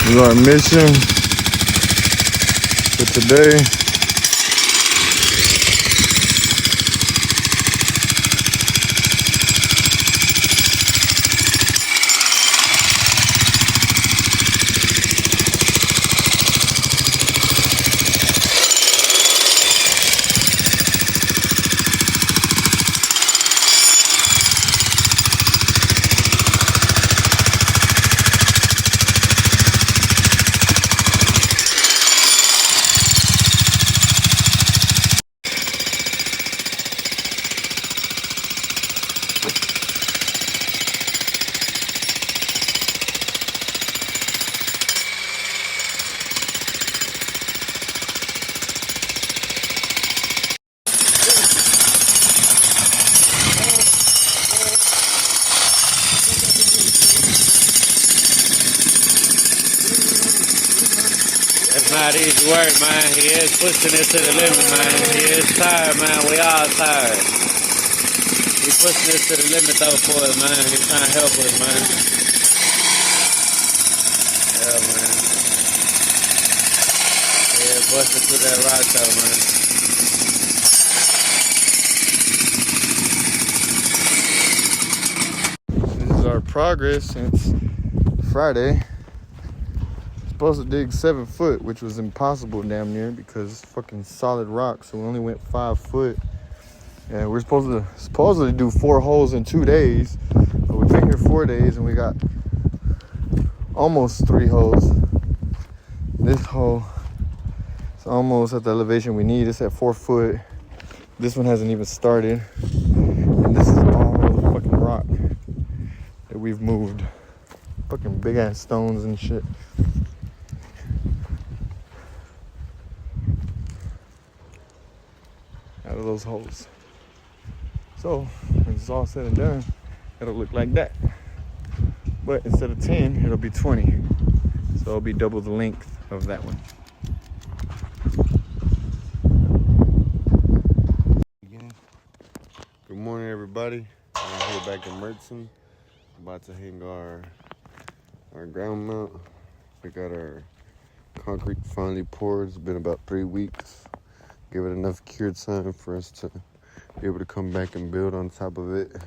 This is our mission for today. It's not easy work, man. He is pushing it to the limit, man. He is tired, man. We all tired. He's pushing it to the limit, though, for us, man. He's trying to help us, man. Yeah, man. Yeah, busting through that rock, though, man. This is our progress since Friday. Supposed to dig 7 foot, which was impossible damn near because it's fucking solid rock. So we only went 5 foot, and we're supposed to supposedly do 4 holes in 2 days. But we've been here 4 days and we got almost 3 holes. This hole is almost at the elevation we need. It's at 4 foot. This one hasn't even started, and this is all the fucking rock that we've moved. Fucking big ass stones and shit. Out of those holes. So when it's all said and done, it'll look like that. But instead of 10, it'll be 20. So it'll be double the length of that one. Good morning, everybody. I'm here back in Mertzen. About to hang our ground mount. We got our concrete finally poured. It's been about 3 weeks. Give it enough cure time for us to be able to come back and build on top of it.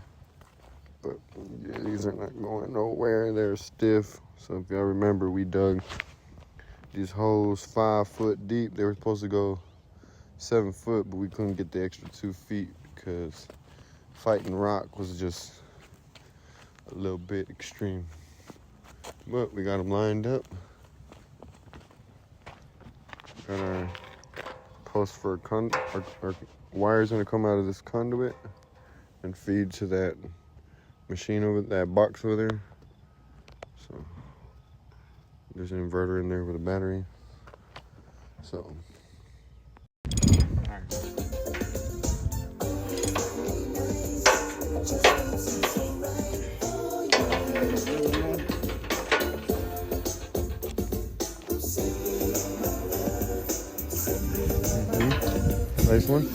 But yeah, these are not going nowhere. They're stiff. So if y'all remember, we dug these holes 5 foot deep. They were supposed to go 7 foot, but we couldn't get the extra 2 feet because fighting rock was just a little bit extreme. But we got them lined up. Got our post for our wires gonna come out of this conduit and feed to that machine over that box over there. So there's an inverter in there with a battery. So nice one.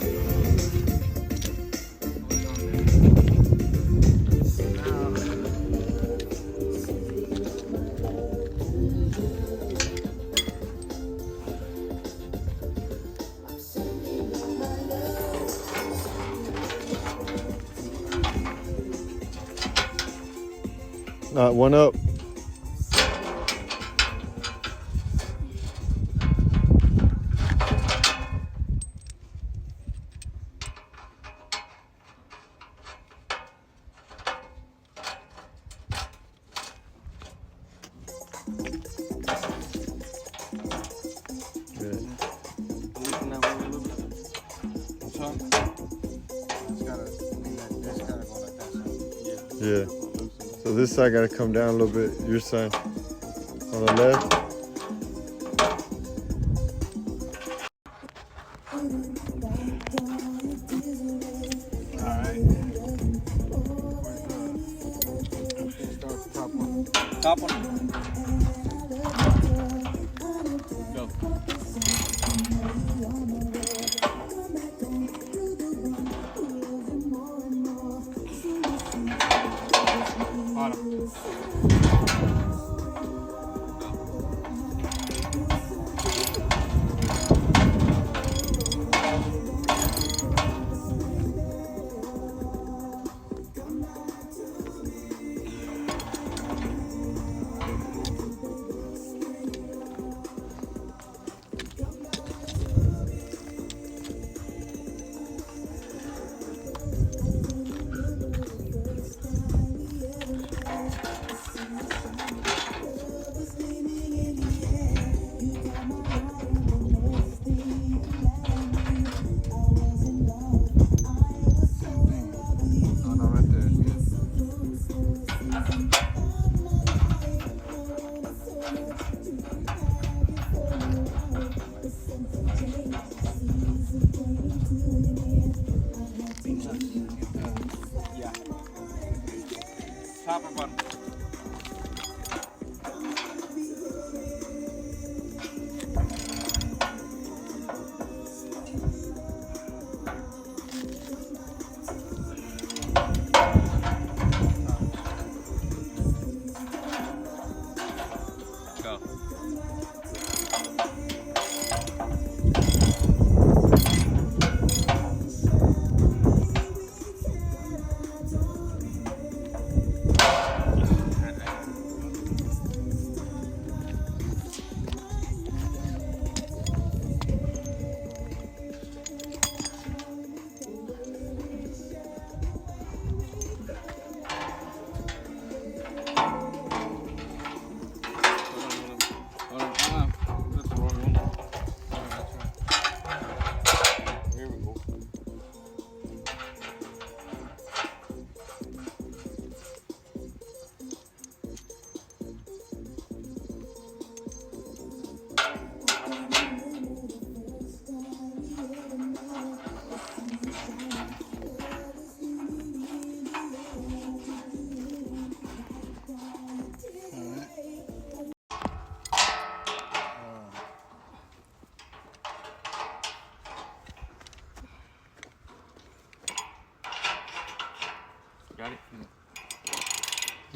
Not one up. Yeah. So this side got to come down a little bit. Your side on the left. Top one. Go. Bottom.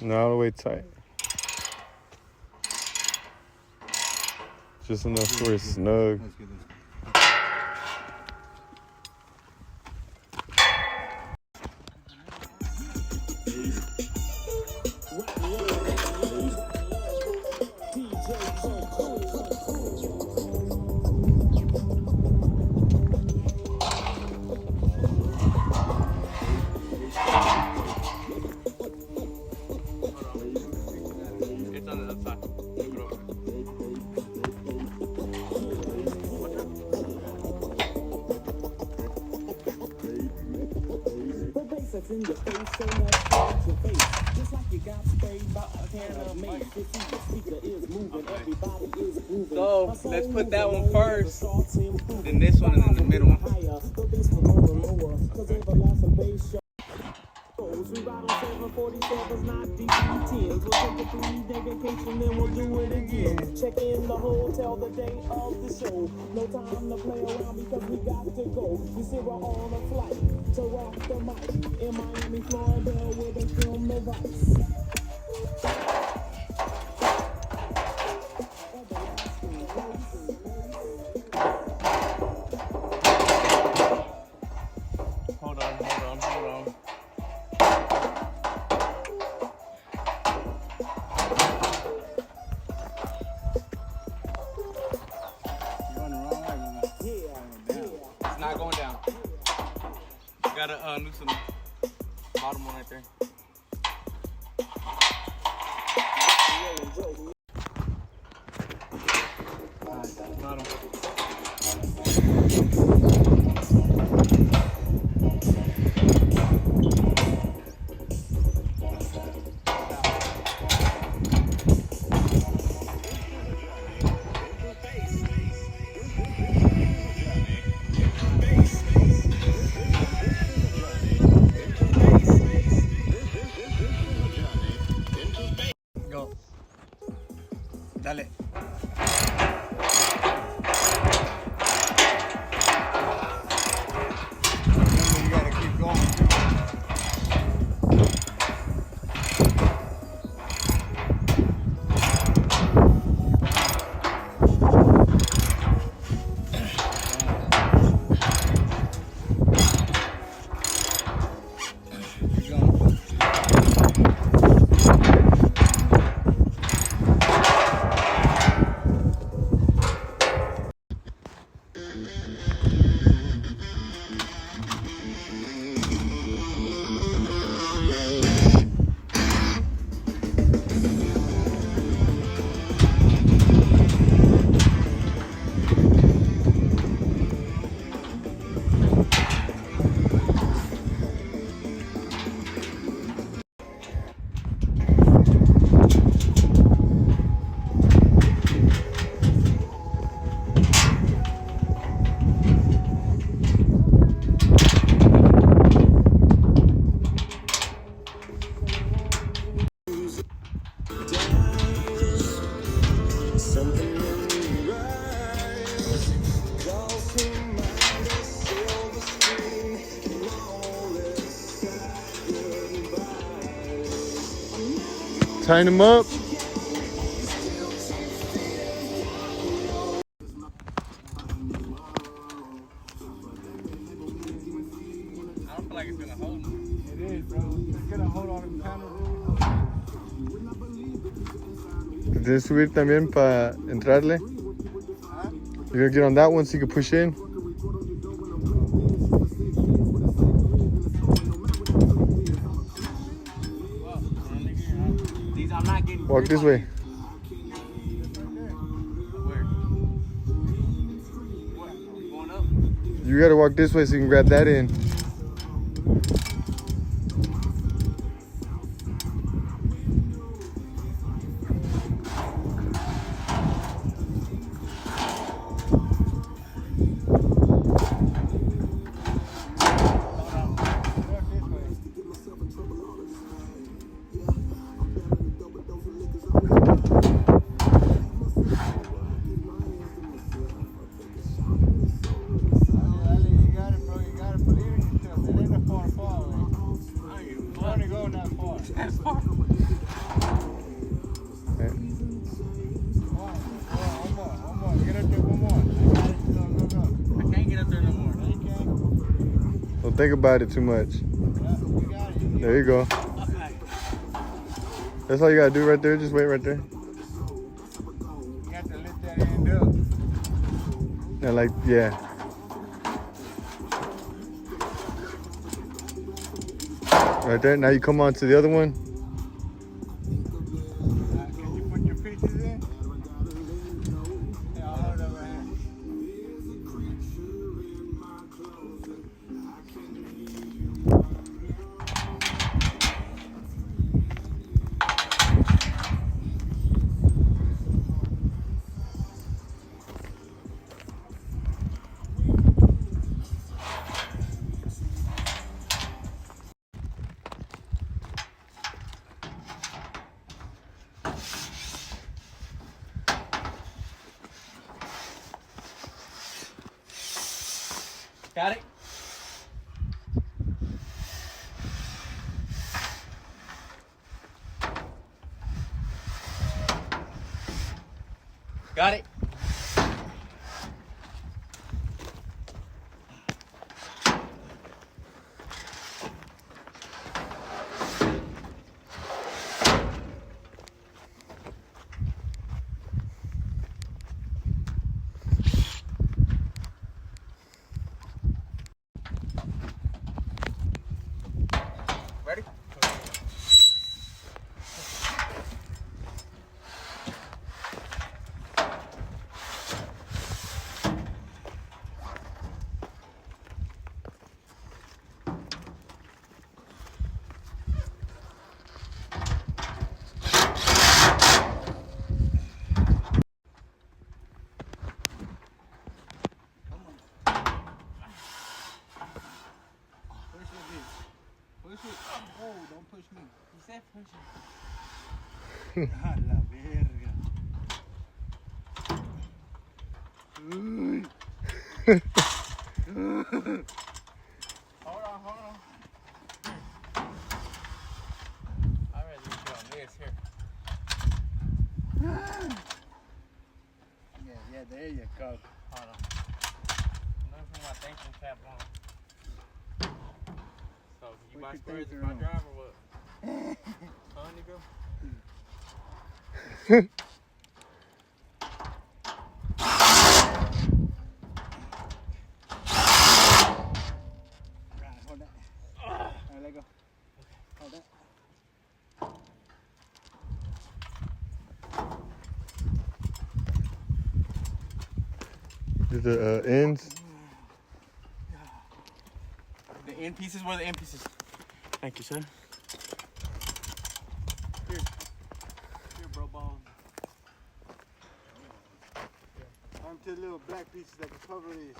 Not all the way tight. Just enough where it's snug. In your face, so much in your face. Just like you got sprayed by a can of mace. The speaker is moving, everybody is moving. So let's put that one first, then this one, and then the middle one. We ride on 747s, not DC-10s. We'll take a 3-day vacation, then we'll do it again. Check in the hotel the day of the show. No time to play around because we got to go. We say we're on a flight to rock the mic in Miami, Florida, where they film the Vice. Hold on. It's not going down. You gotta loosen the bottom one right there. Bottom. Go. Dale. You gotta keep going. Tighten them up. I don't feel like it's gonna hold. It is, bro. It's gonna hold on the panel. Te tienes que subir también para entrarle. You're gonna get on that one so you can push in. These I'm not getting. Walk this way. Where? What? Going up? You gotta walk this way so you can grab that in. You got it, bro. You got it. Believe in Don't think about it too much. There you go. That's all you gotta do right there. Just wait right there. You have to lift that end up. And like, yeah. Right there. Now you come on to the other one. Can you put your pieces in? Yeah, I'll hold it right here. Got it? Got it? Ready? Push it, bitch. Push it. Oh, don't push me. He said push it. A la verga. Hold on. I'd rather you on this here. Yeah, there you go. Hold on. Nothing from my thinking cap on. So, you buy Put your squares if thinker I on. drive or what? Huh, nigga? Right, hold that. Alright, let go. Hold that. The ends. The end pieces? Where are the end pieces? Thank you, sir. Here, bro, balls. Arm to the little black pieces that can cover these.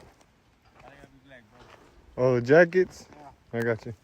I gotta be black, bro. Oh, the jackets. Yeah. I got you.